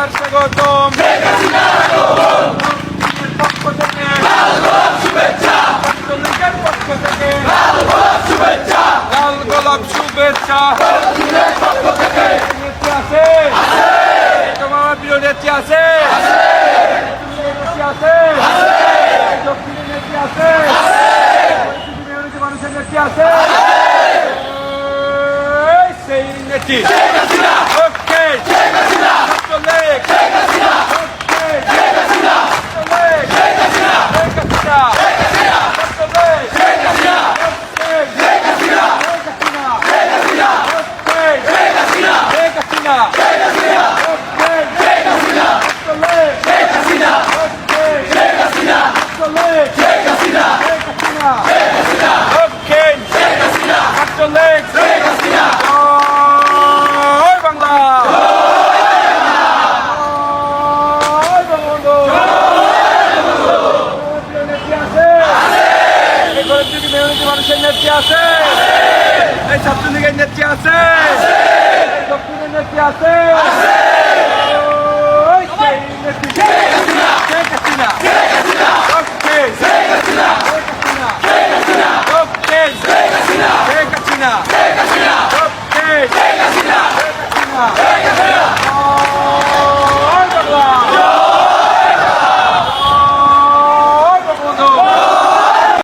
হাসিনার স্বাগতম পক্ষ থেকে ছাত্রলীগের পক্ষ থেকে লাল গোলাপ শুভেচ্ছা নেত্রী আছে তোমার প্রিয় নেত্রী আছে দক্ষিণের নেত্রী আছে মানুষের নেত্রী আছে সেই নেত্রী ওকে ছাত্রলীগ মানুষের নেত্রী আছে এই ছাত্রলীগের নেত্রী আছে দক্ষিণের নেত্রী আছে শেখ হাসিনা